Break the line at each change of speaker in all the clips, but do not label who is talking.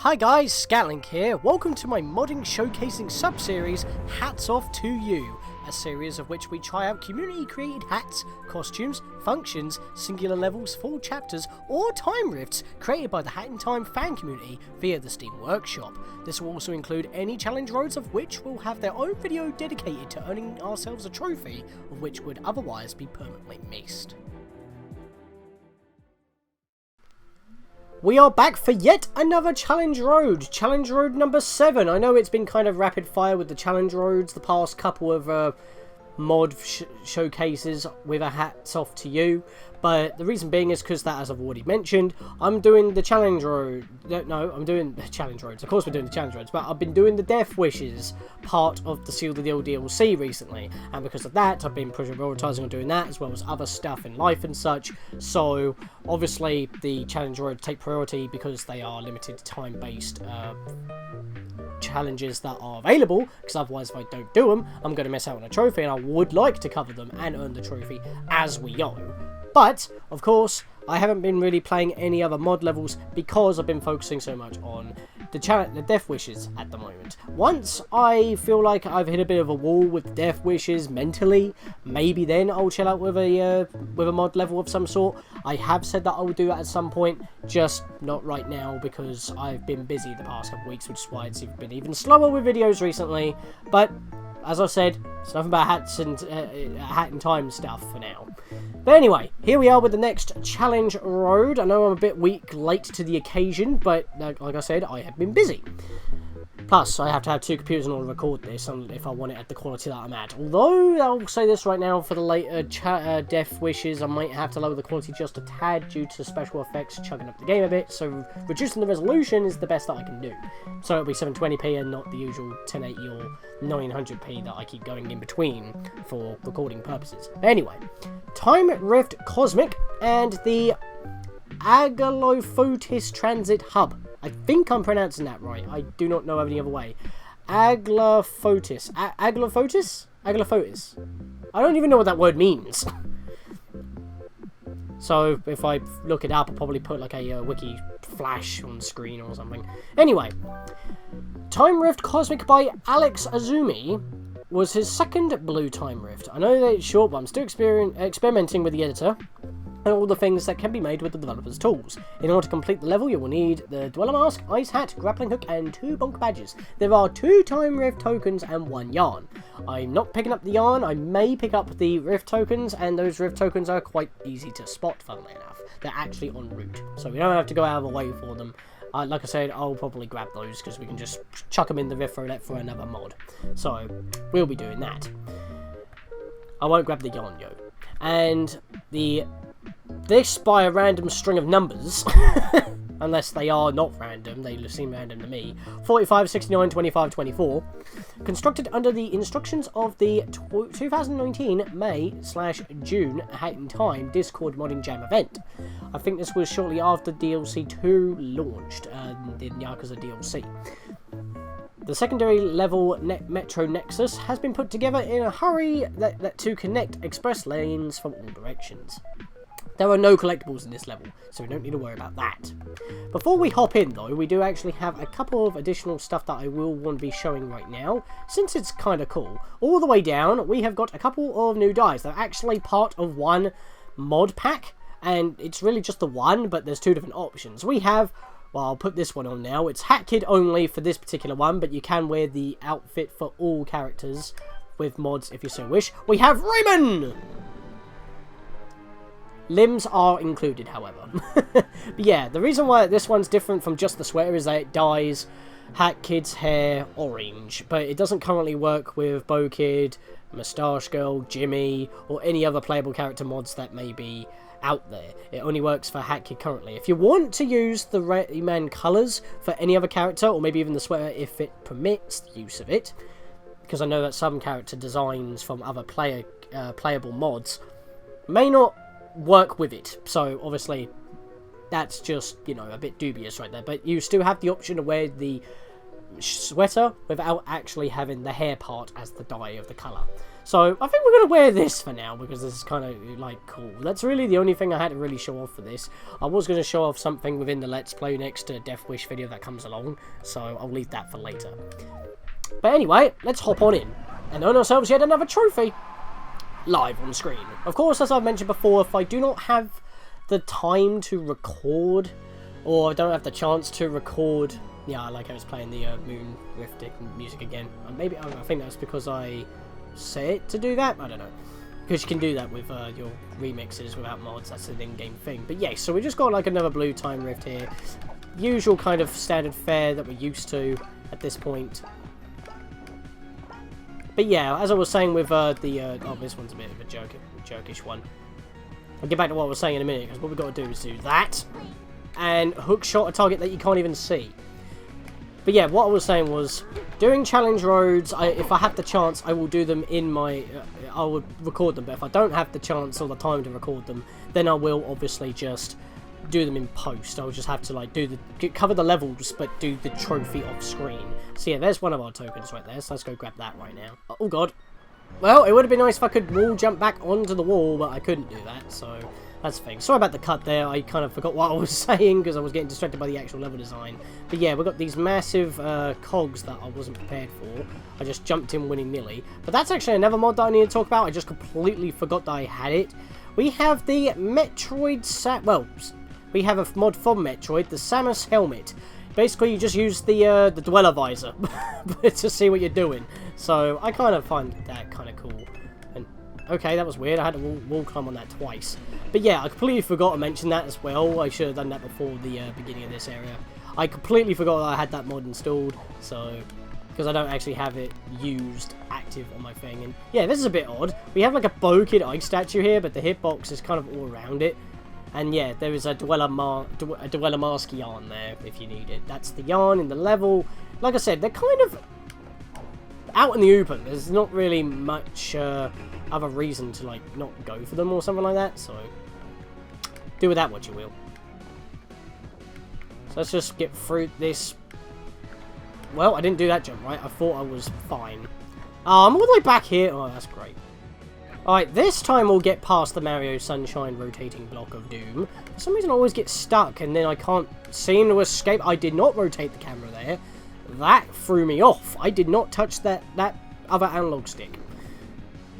Hi guys, Scatlink here. Welcome to my modding showcasing sub-series, Hats Off to You, a series of which we try out community-created hats, costumes, functions, singular levels, full chapters, or time rifts created by the Hat in Time fan community via the Steam Workshop. This will also include any challenge roads of which will have their own video dedicated to earning ourselves a trophy, of which would otherwise be permanently missed. We are back for yet another challenge road. Challenge road number 7. I know it's been kind of rapid fire with the challenge roads the past couple of mod showcases with a hats off to you. But the reason being is because that, as I've already mentioned, I'm doing the challenge road. No, I'm doing the challenge roads. Of course we're doing the challenge roads, but I've been doing the Death Wishes part of the Seal the Deal DLC recently. And because of that, I've been prioritizing on doing that, as well as other stuff in life and such. So, obviously, the challenge roads take priority because they are limited time-based challenges that are available, because otherwise if I don't do them, I'm going to miss out on a trophy, and I would like to cover them and earn the trophy as we go. But, of course, I haven't been really playing any other mod levels because I've been focusing so much on the Death Wishes at the moment. Once I feel like I've hit a bit of a wall with Death Wishes mentally, maybe then I'll chill out with a mod level of some sort. I have said that I will do that at some point, just not right now because I've been busy the past couple of weeks, which is why it's been even slower with videos recently. But, as I said, it's nothing about hats and Hat in Time stuff for now. But anyway, here we are with the next challenge road. I know I'm a bit late to the occasion, but like I said, I have been busy. Plus, I have to have 2 computers in order to record this if I want it at the quality that I'm at. Although, I'll say this right now, for the later Death Wishes, I might have to lower the quality just a tad due to special effects chugging up the game a bit, so reducing the resolution is the best that I can do. So it'll be 720p and not the usual 1080 or 900p that I keep going in between for recording purposes. But anyway, Time Rift Cosmic and the Aglaophotis Transit Hub. I think I'm pronouncing that right. I do not know any other way. Aglaophotis. Aglaophotis? Aglaophotis. I don't even know what that word means. So, if I look it up, I'll probably put like a wiki flash on the screen or something. Anyway. Time Rift Cosmic by Alex Azumi was his second blue Time Rift. I know that it's short, but I'm still experimenting with the editor and all the things that can be made with the developer's tools. In order to complete the level, you will need the Dweller Mask, Ice Hat, Grappling Hook, and 2 Bonk Badges. There are 2 Time Rift tokens and 1 yarn. I'm not picking up the yarn, I may pick up the Rift tokens, and those Rift tokens are quite easy to spot, funnily enough. They're actually en route, so we don't have to go out of the way for them. Like I said, I'll probably grab those, because we can just chuck them in the Rift roulette for another mod. So, we'll be doing that. I won't grab the yarn, yo. And this by a random string of numbers, unless they are not random, they seem random to me, 45, 69, 25, 24, constructed under the instructions of the 2019 May/June Hat in Time Discord Modding Jam event. I think this was shortly after DLC 2 launched, the Yakuza DLC. The secondary level Metro Nexus has been put together in a hurry to connect express lanes from all directions. There are no collectibles in this level, so we don't need to worry about that. Before we hop in though, we do actually have a couple of additional stuff that I will want to be showing right now, since it's kind of cool. All the way down, we have got a couple of new dies. They're actually part of one mod pack, and it's really just the one, but there's 2 different options. We have, well, I'll put this one on now. It's Hat Kid only for this particular one, but you can wear the outfit for all characters with mods if you so wish. We have Raymond! Limbs are included, however. But yeah, the reason why this one's different from just the sweater is that it dyes Hat Kid's hair orange, but it doesn't currently work with Bow Kid, Moustache Girl, Jimmy, or any other playable character mods that may be out there. It only works for Hat Kid currently. If you want to use the Rayman colours for any other character, or maybe even the sweater if it permits the use of it, because I know that some character designs from other playable mods may not work with it, so obviously that's just, you know, a bit dubious right there, but you still have the option to wear the sweater without actually having the hair part as the dye of the colour. So I think we're going to wear this for now because this is kind of like cool. That's really the only thing I had to really show off for this. I was going to show off something within the Let's Play next to Death Wish video that comes along, so I'll leave that for later. But anyway, let's hop on in and earn ourselves yet another trophy live on screen. Of course, as I've mentioned before, if I do not have the time to record, or I don't have the chance to record, yeah, like I was playing the Moon Rift music again. Maybe I think that's because I set to do that. I don't know, because you can do that with your remixes without mods. That's an in-game thing. But yes, so we just got like another blue Time Rift here, usual kind of standard fare that we're used to at this point. But yeah, as I was saying with oh, this one's a bit of a jokish one. I'll get back to what I was saying in a minute, because what we've got to do is do that and hook shot a target that you can't even see. But yeah, what I was saying was, doing challenge roads, if I have the chance, I will do them in my... I would record them, but if I don't have the chance or the time to record them, then I will obviously just do them in post. I'll just have to like cover the levels, but do the trophy off screen. So yeah, there's one of our tokens right there, so let's go grab that right now. Oh god. Well, it would have been nice if I could wall jump back onto the wall, but I couldn't do that, so... That's the thing. Sorry about the cut there. I kind of forgot what I was saying because I was getting distracted by the actual level design. But yeah, we've got these massive cogs that I wasn't prepared for. I just jumped in willy-nilly. But that's actually another mod that I need to talk about. I just completely forgot that I had it. We have the Metroid... Well, we have a mod from Metroid, the Samus helmet. Basically, you just use the Dweller visor to see what you're doing. So I kind of find that kind of cool. Okay, that was weird. I had to wall climb on that twice. But yeah, I completely forgot to mention that as well. I should have done that before the beginning of this area. I completely forgot that I had that mod installed, so... Because I don't actually have it used active on my thing. And yeah, this is a bit odd. We have like a Bo-Kid Ike statue here, but the hitbox is kind of all around it. And yeah, there is a Dweller Mask yarn there if you need it. That's the yarn in the level. Like I said, they're kind of out in the open. There's not really much... other reason to like not go for them or something like that, so do with that what you will. So let's just get through this. Well, I didn't do that jump right. I thought I was fine. I'm all the way back here. Oh, that's great. Alright, this time we'll get past the Mario Sunshine rotating block of doom. For some reason I always get stuck and then I can't seem to escape. I did not rotate the camera there. That threw me off. I did not touch that other analog stick.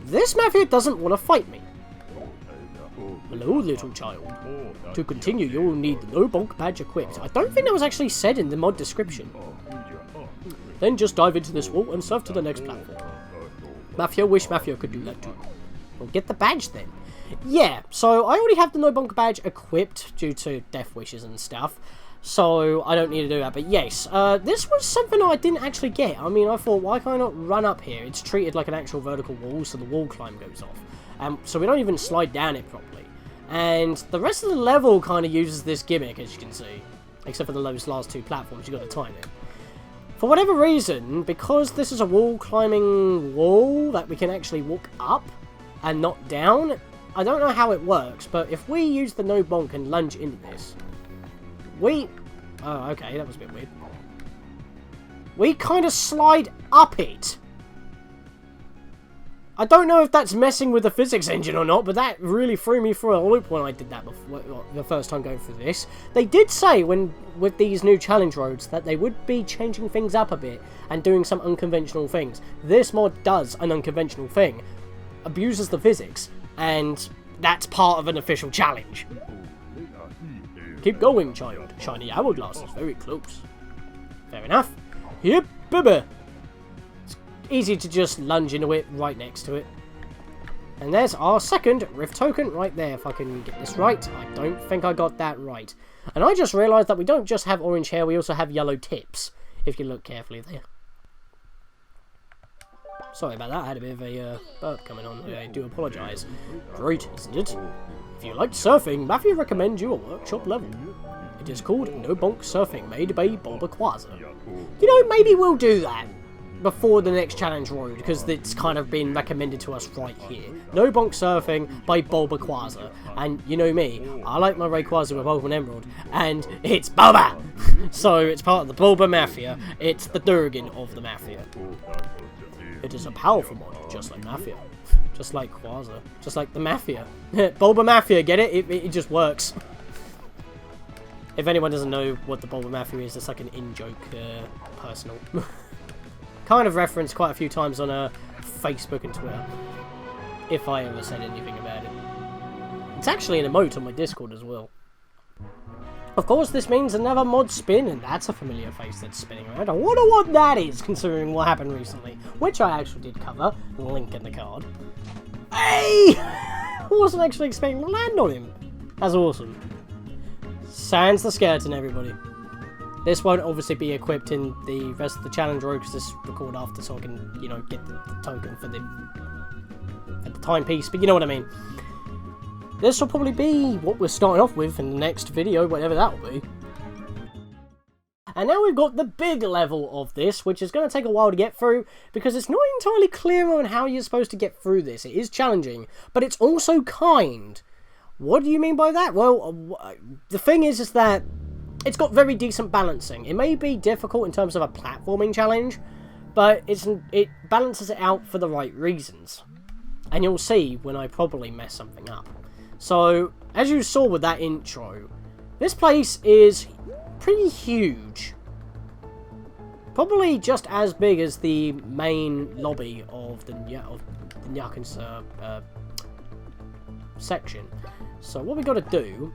This mafia doesn't want to fight me. Hello, little child. To continue, you will need the No-Bonk Badge equipped. I don't think that was actually said in the mod description. Then just dive into this wall and surf to the next platform. Mafia, wish Mafia could do that too. Well, get the badge then. Yeah, so I already have the No-Bonk Badge equipped due to death wishes and stuff. So I don't need to do that. But yes, this was something I didn't actually get. I mean, I thought, why can't I not run up here? It's treated like an actual vertical wall, so the wall climb goes off. So we don't even slide down it properly. And the rest of the level kind of uses this gimmick, as you can see. Except for the last two platforms, you've got to time it. For whatever reason, because this is a wall climbing wall that we can actually walk up and not down, I don't know how it works, but if we use the No-Bonk and lunge into this, oh, okay, that was a bit weird. We kind of slide up it. I don't know if that's messing with the physics engine or not, but that really threw me for a loop when I did that before, the first time going through this. They did say, with these new challenge roads, that they would be changing things up a bit and doing some unconventional things. This mod does an unconventional thing, abuses the physics, and that's part of an official challenge. Keep going, child. Shiny hourglass is very close. Fair enough. Yep, baby. It's easy to just lunge into it right next to it. And there's our second Rift token right there, if I can get this right. I don't think I got that right. And I just realised that we don't just have orange hair, we also have yellow tips, if you look carefully there. Sorry about that, I had a bit of a burp coming on. I do apologise. Great, isn't it? If you like surfing, Matthew recommends you a workshop level. It is called No-Bonk Surfing, made by Bulbaquaza. You know, maybe we'll do that. before the next challenge road, because it's kind of been recommended to us right here. No-Bonk Surfing by Bulbaquaza. And you know me, I like my Rayquaza with Bulba and Emerald, and it's Bulba! So it's part of the Bulba Mafia. It's the Durgan of the Mafia. It is a powerful mod, just like Mafia. Just like Quaza. Just like the Mafia. Bulba Mafia, get it? It just works. If anyone doesn't know what the Bulba Mafia is, it's like an in-joke, personal. Kind of referenced quite a few times on Facebook and Twitter. If I ever said anything about it. It's actually an emote on my Discord as well. Of course, this means another mod spin, and that's a familiar face that's spinning around. I wonder what that is, considering what happened recently. Which I actually did cover. Link in the card. Hey! I wasn't actually expecting to land on him. That's awesome. Sans the skeleton, everybody. This won't obviously be equipped in the rest of the challenge road, because this is recorded after, so I can, you know, get the token for the timepiece, but you know what I mean. This will probably be what we're starting off with in the next video, whatever that will be. And now we've got the big level of this, which is going to take a while to get through, because it's not entirely clear on how you're supposed to get through this. It is challenging, but it's also kind. What do you mean by that? Well, the thing is that it's got very decent balancing. It may be difficult in terms of a platforming challenge, but it balances it out for the right reasons. And you'll see when I probably mess something up. So, as you saw with that intro, this place is pretty huge. Probably just as big as the main lobby of the Nyakin's section. So what we got to do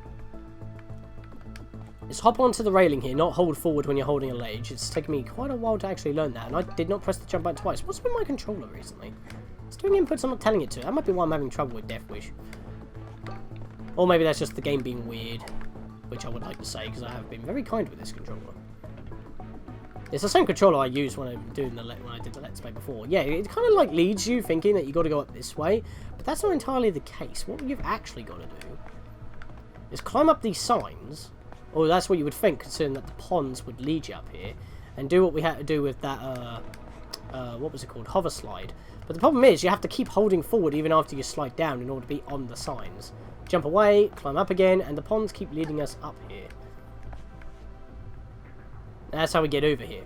is hop onto the railing here, not hold forward when you're holding a ledge. It's taken me quite a while to actually learn that, and I did not press the jump button twice. What's with my controller recently? It's doing inputs I'm not telling it to. That might be why I'm having trouble with Death Wish. Or maybe that's just the game being weird, which I would like to say, because I have been very kind with this controller. It's the same controller I used when I did the Let's Play before. Yeah, it kind of like leads you thinking that you got to go up this way, but that's not entirely the case. What you've actually got to do is climb up these signs, or that's what you would think, considering that the ponds would lead you up here, and do what we had to do with that, what was it called? Hover slide. But the problem is, you have to keep holding forward even after you slide down in order to be on the signs. Jump away, climb up again, and the ponds keep leading us up here. That's how we get over here.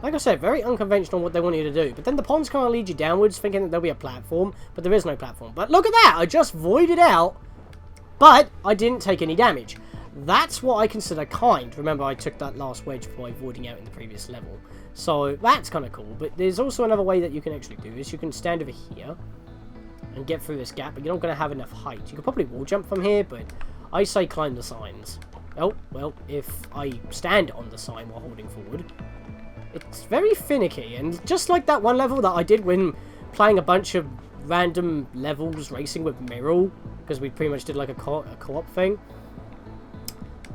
Like I said, very unconventional what they want you to do. But then the ponds kind of lead you downwards, thinking that there'll be a platform, but there is no platform. But look at that! I just voided out, but I didn't take any damage. That's what I consider kind. Remember, I took that last wedge by voiding out in the previous level. So that's kind of cool. But there's also another way that you can actually do this. You can stand over here and get through this gap, but you're not going to have enough height. You could probably wall jump from here, but I say climb the signs. Oh, well, if I stand on the sign while holding forward, it's very finicky. And just like that one level that I did when playing a bunch of random levels racing with Miral, because we pretty much did like a co-op thing.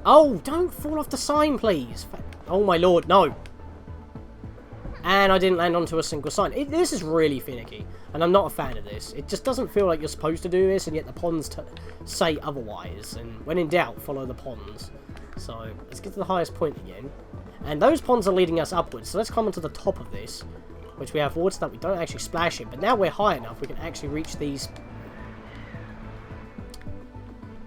Oh, don't fall off the sign, please. Oh my lord, no. And I didn't land onto a single sign. This is really finicky, and I'm not a fan of this. It just doesn't feel like you're supposed to do this, and yet the ponds say otherwise. And when in doubt, follow the ponds. So, let's get to the highest point again. And those ponds are leading us upwards, so let's climb onto the top of this, which we have water that we don't actually splash in. But now we're high enough, we can actually reach these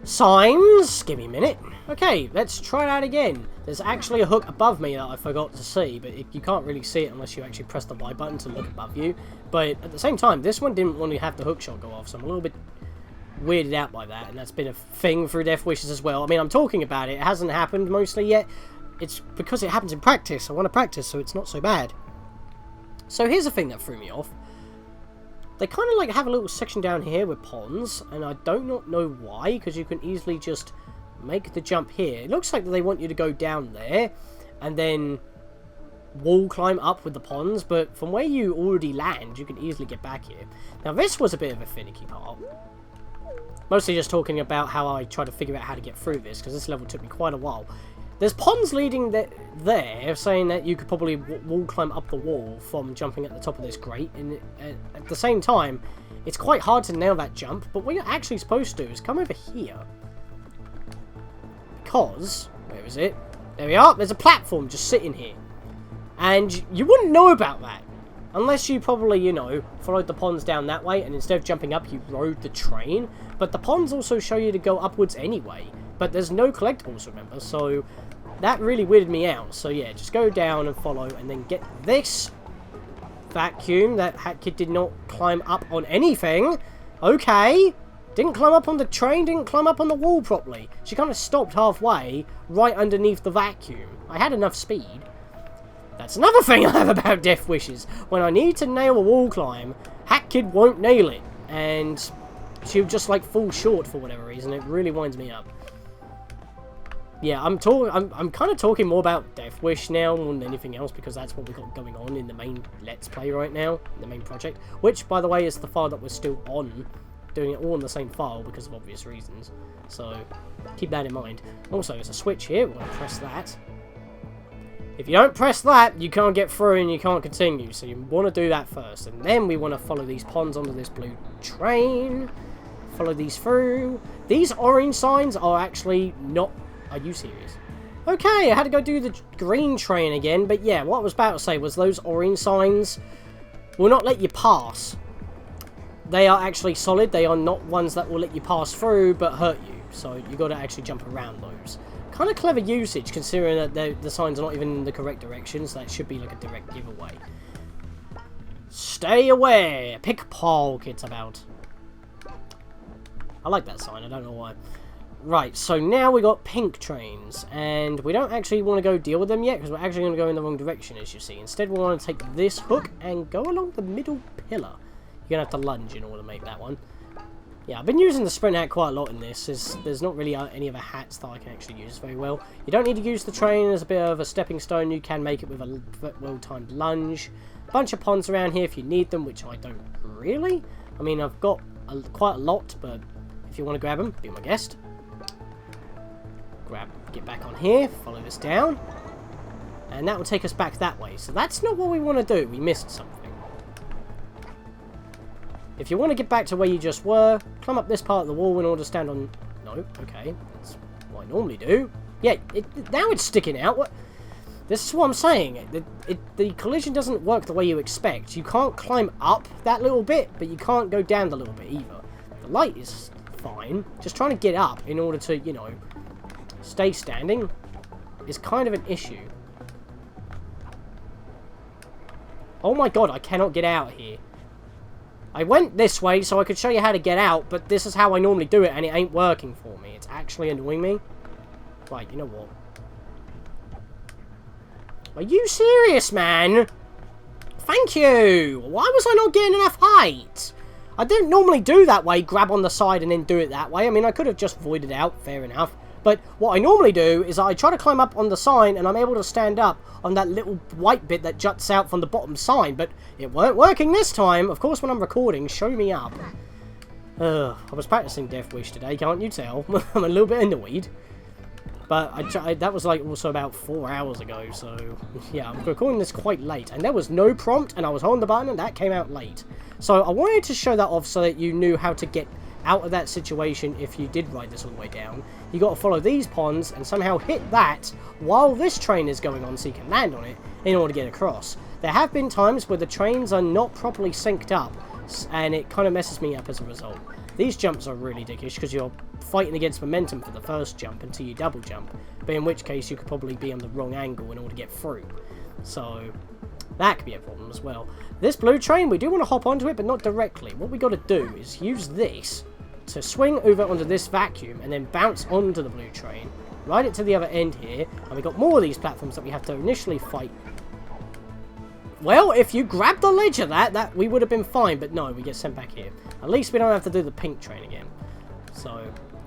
signs. Give me a minute. Okay, let's try that again. There's actually a hook above me that I forgot to see, but you can't really see it unless you actually press the Y button to look above you. But at the same time, this one didn't want to have the hook shot go off, so I'm a little bit weirded out by that, and that's been a thing through Death Wishes as well. I mean, I'm talking about it. It hasn't happened mostly yet. It's because it happens in practice. I want to practice, so it's not so bad. So here's the thing that threw me off. They kind of like have a little section down here with ponds, and I do not know why, because you can easily just make the jump here. It looks like they want you to go down there and then wall climb up with the ponds, but from where you already land, you can easily get back here. Now this was a bit of a finicky part. Mostly just talking about how I try to figure out how to get through this, because this level took me quite a while. There's ponds leading there, saying that you could probably wall climb up the wall from jumping at the top of this grate, and at the same time, it's quite hard to nail that jump, but what you're actually supposed to do is come over here. Because, where is it? There we are, there's a platform just sitting here. And you wouldn't know about that. Unless you probably, you know, followed the ponds down that way, and instead of jumping up, you rode the train. But the ponds also show you to go upwards anyway. But there's no collectibles, remember, so that really weirded me out. So yeah, just go down and follow, and then get this vacuum. That Hat Kid did not climb up on anything. Okay. Didn't climb up on the train, didn't climb up on the wall properly. She kind of stopped halfway, right underneath the vacuum. I had enough speed. That's another thing I have about Death Wishes. When I need to nail a wall climb, Hat Kid won't nail it. And she'll just like fall short for whatever reason. It really winds me up. Yeah, I'm kind of talking more about Death Wish now more than anything else, because that's what we've got going on in the main Let's Play right now, the main project. Which, by the way, is the file that we're still on. Doing it all in the same file because of obvious reasons. So, keep that in mind. Also, there's a switch here. We're going to press that. If you don't press that, you can't get through and you can't continue. So you want to do that first. And then we want to follow these ponds onto this blue train. Follow these through. These orange signs are actually not... Are you serious? Okay, I had to go do the green train again. But yeah, what I was about to say was those orange signs will not let you pass. They are actually solid. They are not ones that will let you pass through but hurt you. So you got to actually jump around those. Kind of clever usage considering that the signs are not even in the correct direction. So that should be like a direct giveaway. Stay away. Pickpockets about. I like that sign. I don't know why. Right, so now we got pink trains. And we don't actually want to go deal with them yet, because we're actually going to go in the wrong direction, as you see. Instead, we want to take this hook and go along the middle pillar. You're going to have to lunge in order to make that one. Yeah, I've been using the sprint hat quite a lot in this. There's not really any other hats that I can actually use very well. You don't need to use the train as a bit of a stepping stone. You can make it with a well-timed lunge. A bunch of ponds around here if you need them, which I don't really. I mean, I've got quite a lot, but if you want to grab them, be my guest. Get back on here, follow this down. And that will take us back that way. So that's not what we want to do. We missed something. If you want to get back to where you just were, climb up this part of the wall in order to stand on... No, okay. That's what I normally do. Yeah, now it's sticking out. What? This is what I'm saying. The collision doesn't work the way you expect. You can't climb up that little bit, but you can't go down the little bit either. The light is fine. Just trying to get up in order to, you know, stay standing is kind of an issue. Oh my god, I cannot get out here. I went this way so I could show you how to get out, but this is how I normally do it, and it ain't working for me. It's actually annoying me. Right, you know what? Are you serious, man? Thank you! Why was I not getting enough height? I didn't normally do that way, grab on the side and then do it that way. I mean, I could have just voided out, fair enough. But what I normally do is I try to climb up on the sign and I'm able to stand up on that little white bit that juts out from the bottom sign. But it weren't working this time. Of course, when I'm recording, show me up. I was practicing Death Wish today, can't you tell? I'm a little bit annoyed. But that was like also about 4 hours ago. So yeah, I'm recording this quite late. And there was no prompt and I was holding the button and that came out late. So I wanted to show that off so that you knew how to get out of that situation if you did ride this all the way down. You got to follow these ponds and somehow hit that while this train is going on so you can land on it in order to get across. There have been times where the trains are not properly synced up and it kind of messes me up as a result. These jumps are really dickish because you're fighting against momentum for the first jump until you double jump, but in which case you could probably be on the wrong angle in order to get through. So that could be a problem as well. This blue train, we do want to hop onto it, but not directly. What we got to do is use this to swing over onto this vacuum and then bounce onto the blue train, ride it to the other end here, and we got more of these platforms that we have to initially fight. Well, if you grab the ledge of that we would have been fine, but no, we get sent back here. At least we don't have to do the pink train again. So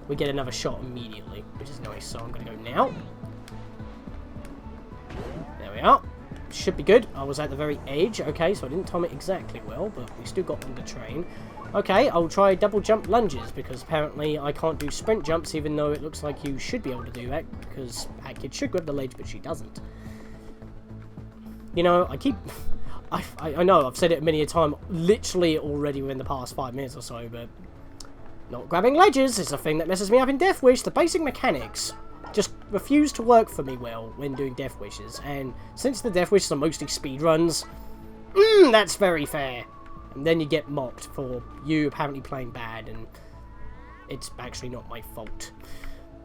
we get another shot immediately, which is nice. So I'm going to go now. There we are. Should be good. I was at the very edge. Okay, so I didn't time it exactly well, but we still got on the train. Okay, I'll try double jump lunges, because apparently I can't do sprint jumps, even though it looks like you should be able to do that, because Hat Kid should grab the ledge, but she doesn't. You know, I know I've said it many a time, literally already within the past 5 minutes or so, but not grabbing ledges is a thing that messes me up in Death Wish. The basic mechanics just refuse to work for me well when doing Death Wishes. And since the Death Wishes are mostly speedruns, that's very fair. And then you get mocked for you apparently playing bad, and it's actually not my fault.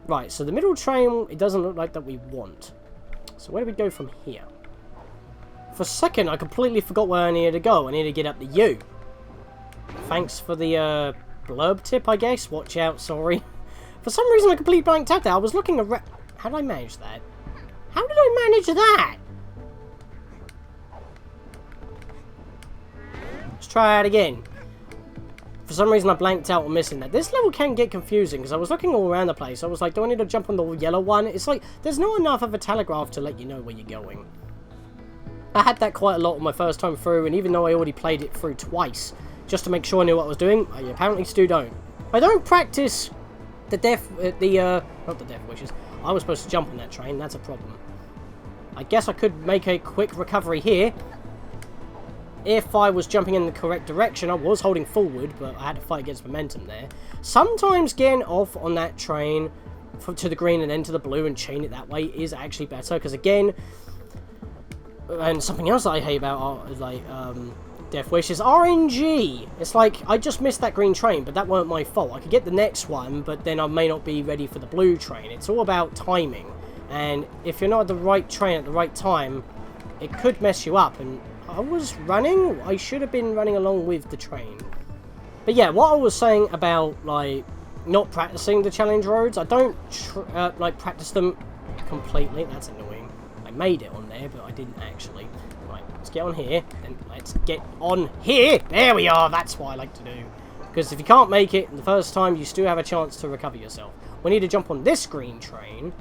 Right, so the middle train, it doesn't look like that we want. So where do we go from here? For a second, I completely forgot where I needed to go. I needed to get up the U. Thanks for the blurb tip, I guess. Watch out, sorry. For some reason, I completely blanked out there. I was looking around. How did I manage that? How did I manage that? Let's try it again. For some reason, I blanked out on missing that. This level can get confusing, because I was looking all around the place. I was like, do I need to jump on the yellow one? It's like, there's not enough of a telegraph to let you know where you're going. I had that quite a lot on my first time through, and even though I already played it through twice, just to make sure I knew what I was doing, I apparently still don't. I don't practice not the Death Wishes. I was supposed to jump on that train, that's a problem. I guess I could make a quick recovery here. If I was jumping in the correct direction, I was holding forward, but I had to fight against momentum there. Sometimes getting off on that train to the green and then to the blue and chain it that way is actually better, because again, and something else that I hate about like Death Wish is RNG. It's like, I just missed that green train, but that weren't my fault. I could get the next one, but then I may not be ready for the blue train. It's all about timing, and if you're not at the right train at the right time, it could mess you up. And I was running, I should have been running along with the train. But yeah, what I was saying about like not practicing the challenge roads, I don't like practice them completely. That's annoying. I made it on there, but I didn't actually. Right, let's get on here, and let's get on here. There we are. That's what I like to do. Because if you can't make it the first time, you still have a chance to recover yourself. We need to jump on this green train.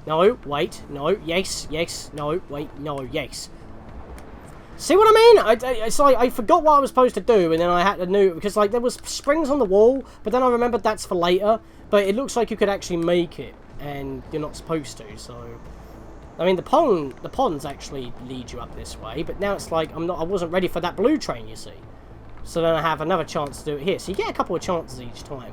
No, wait, no, yes, yes, no, wait, no, yes. See what I mean? It's like I forgot what I was supposed to do, and then I had to know, because like there was springs on the wall, but then I remembered that's for later. But it looks like you could actually make it, and you're not supposed to. So, I mean, the ponds actually lead you up this way, but now it's like I wasn't ready for that blue train, you see. So then I have another chance to do it here. So you get a couple of chances each time.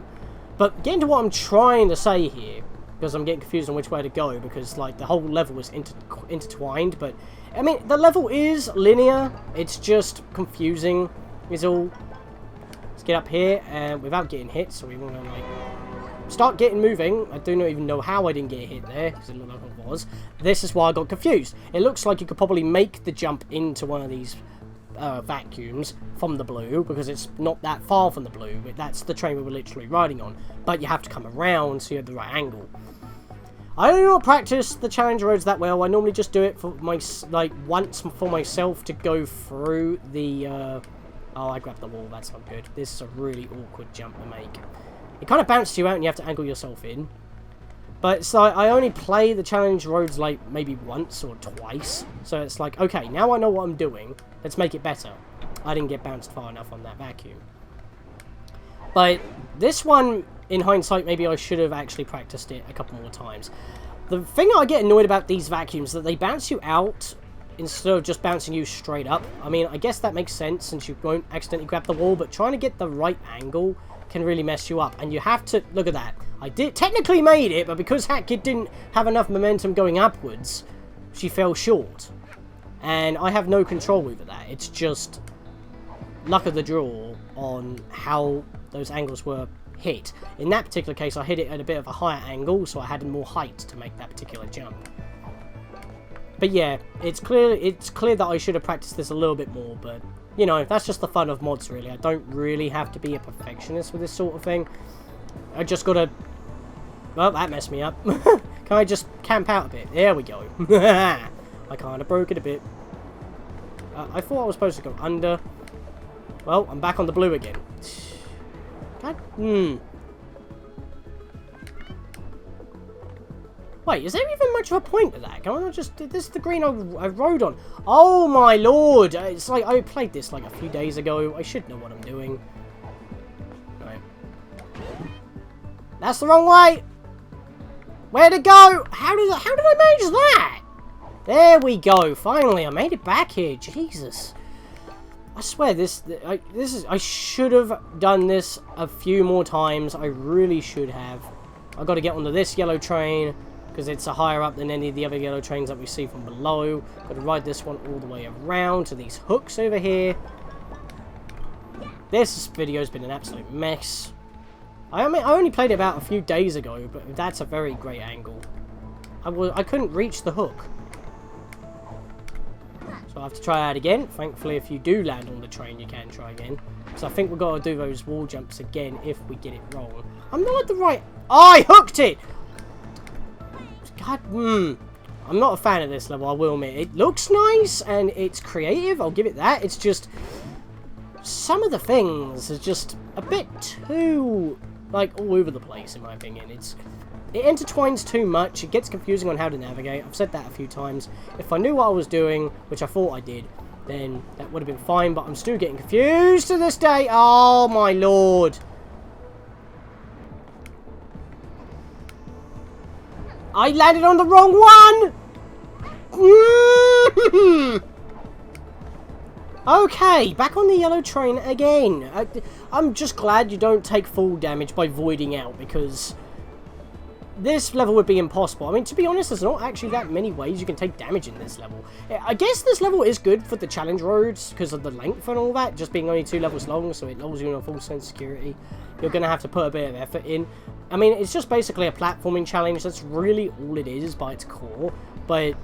But getting to what I'm trying to say here, because I'm getting confused on which way to go, because like the whole level is intertwined, but I mean the level is linear, it's just confusing is all. Let's get up here and without getting hit, so we want to like start getting moving. I do not even know how I didn't get hit there, because it looked like I was. This is why I got confused. It looks like you could probably make the jump into one of these vacuums from the blue, because it's not that far from the blue. That's the train we were literally riding on, but you have to come around so you have the right angle. I do not practice the challenge roads that well. I normally just do it for my once for myself to go through the oh, I grabbed the wall, that's not good. This is a really awkward jump to make. It kind of bounces you out and you have to angle yourself in. But so I only play the challenge roads like maybe once or twice. So it's like, okay, now I know what I'm doing. Let's make it better. I didn't get bounced far enough on that vacuum. But this one, in hindsight, maybe I should have actually practiced it a couple more times. The thing I get annoyed about these vacuums is that they bounce you out instead of just bouncing you straight up. I mean, I guess that makes sense since you won't accidentally grab the wall, but trying to get the right angle can really mess you up. And you have to, look at that. I did technically made it, but because Hatkid didn't have enough momentum going upwards, she fell short. And I have no control over that. It's just luck of the draw on how those angles were hit. In that particular case, I hit it at a bit of a higher angle, so I had more height to make that particular jump. But yeah, it's clear that I should have practiced this a little bit more, but you know, that's just the fun of mods, really. I don't really have to be a perfectionist with this sort of thing. I just gotta... Well, that messed me up. Can I just camp out a bit? There we go. I kind of broke it a bit. I thought I was supposed to go under. Well, I'm back on the blue again. God, Wait, is there even much of a point to that? Can I not just... This is the green I rode on. Oh my lord! It's like I played this like a few days ago. I should know what I'm doing. Right. That's the wrong way! Where'd it go? How did I manage that? There we go. Finally, I made it back here. Jesus. I swear, I should have done this a few more times. I really should have. I've got to get onto this yellow train, because because it's a higher up than any of the other yellow trains that we see from below. Got to ride this one all the way around to these hooks over here. This video's been an absolute mess. I only played it about a few days ago, but that's a very great angle. I couldn't reach the hook. So I have to try that again. Thankfully, if you do land on the train, you can try again. So I think we've got to do those wall jumps again if we get it wrong. I'm not at the right... Oh, I hooked it! God, I'm not a fan of this level, I will admit. It looks nice, and it's creative, I'll give it that. It's just... Some of the things is just a bit too... like, all over the place, in my opinion. It intertwines too much, it gets confusing on how to navigate. I've said that a few times. If I knew what I was doing, which I thought I did, then that would have been fine, but I'm still getting confused to this day. Oh, my lord. I landed on the wrong one! Okay, back on the yellow train again. I'm just glad you don't take full damage by voiding out, because this level would be impossible. I mean, to be honest, there's not actually that many ways you can take damage in this level. I guess this level is good for the challenge roads because of the length and all that, just being only 2 levels long, so it lulls you in a full sense of security. You're going to have to put a bit of effort in. I mean, it's just basically a platforming challenge. That's really all it is by its core, but...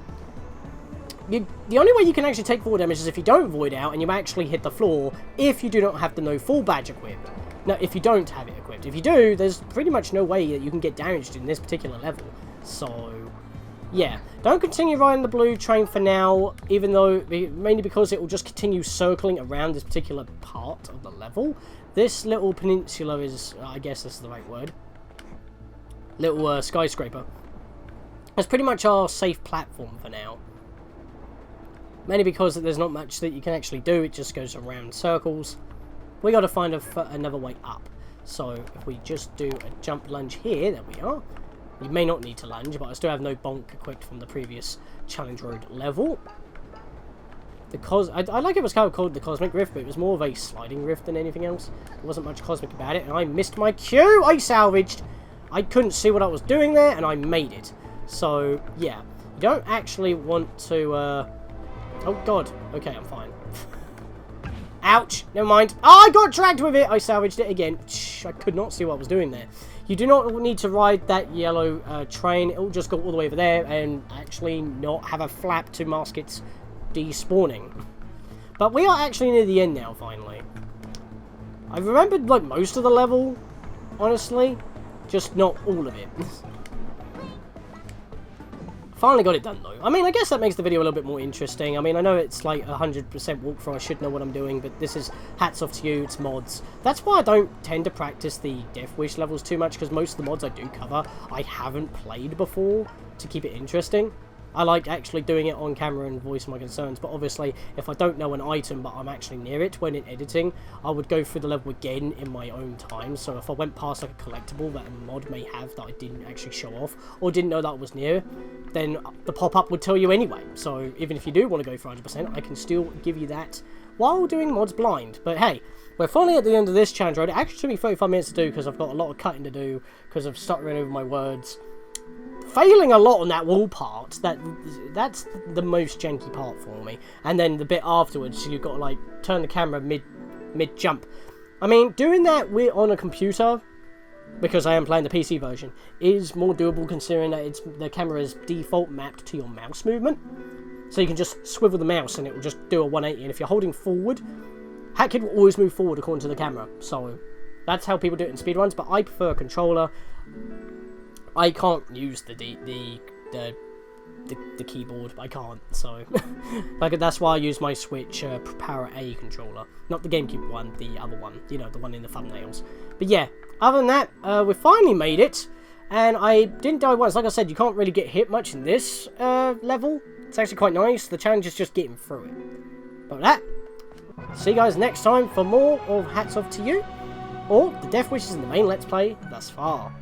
the only way you can actually take full damage is if you don't void out and you actually hit the floor if you do not have the No-Fall badge equipped. Now, if you don't have it equipped. If you do, there's pretty much no way that you can get damaged in this particular level. So, yeah. Don't continue riding the blue train for now, even though, mainly because it will just continue circling around this particular part of the level. This little peninsula is, I guess this is the right word, little skyscraper. It's pretty much our safe platform for now. Mainly because there's not much that you can actually do, it just goes around circles. We got to find another way up. So if we just do a jump lunge here, there we are. You may not need to lunge, but I still have no bonk equipped from the previous challenge road level. I like it was kind of called the Cosmic Rift, but it was more of a sliding rift than anything else. There wasn't much cosmic about it, and I missed my cue! I salvaged! I couldn't see what I was doing there, and I made it. So, yeah. You don't actually want to, Oh, God. Okay, I'm fine. Ouch! Never mind. Oh, I got dragged with it! I salvaged it again. Shh, I could not see what I was doing there. You do not need to ride that yellow train. It will just go all the way over there and actually not have a flap to mask its despawning. But we are actually near the end now, finally. I remembered, like, most of the level, honestly. Just not all of it. Finally got it done, though. I mean, I guess that makes the video a little bit more interesting. I mean, I know it's like 100% walkthrough. I should know what I'm doing, but this is hats off to you. It's mods. That's why I don't tend to practice the Death Wish levels too much, because most of the mods I do cover, I haven't played before to keep it interesting. I like actually doing it on camera and voicing my concerns, but obviously, if I don't know an item, but I'm actually near it when in editing, I would go through the level again in my own time. So if I went past like a collectible that a mod may have that I didn't actually show off, or didn't know that it was near, then the pop-up would tell you anyway. So even if you do want to go for 100%, I can still give you that while doing mods blind. But hey, we're finally at the end of this challenge road. It actually took me 35 minutes to do because I've got a lot of cutting to do because I've stuttering over my words. Failing a lot on that wall part, that's the most janky part for me. And then the bit afterwards, you've got to like turn the camera mid jump. I mean, doing that on a computer, because I am playing the PC version, is more doable considering that the camera is default mapped to your mouse movement. So you can just swivel the mouse and it will just do a 180. And if you're holding forward, HackKid will always move forward according to the camera. So that's how people do it in speedruns. But I prefer a controller. I can't use the keyboard. I can't, so like that's why I use my Switch Power A controller, not the GameCube one, the other one. You know, the one in the thumbnails. But yeah, other than that, we finally made it, and I didn't die once. Like I said, you can't really get hit much in this level. It's actually quite nice. The challenge is just getting through it. But with that, see you guys next time for more of Hats Off to You, or the Death Wishes in the main Let's Play thus far.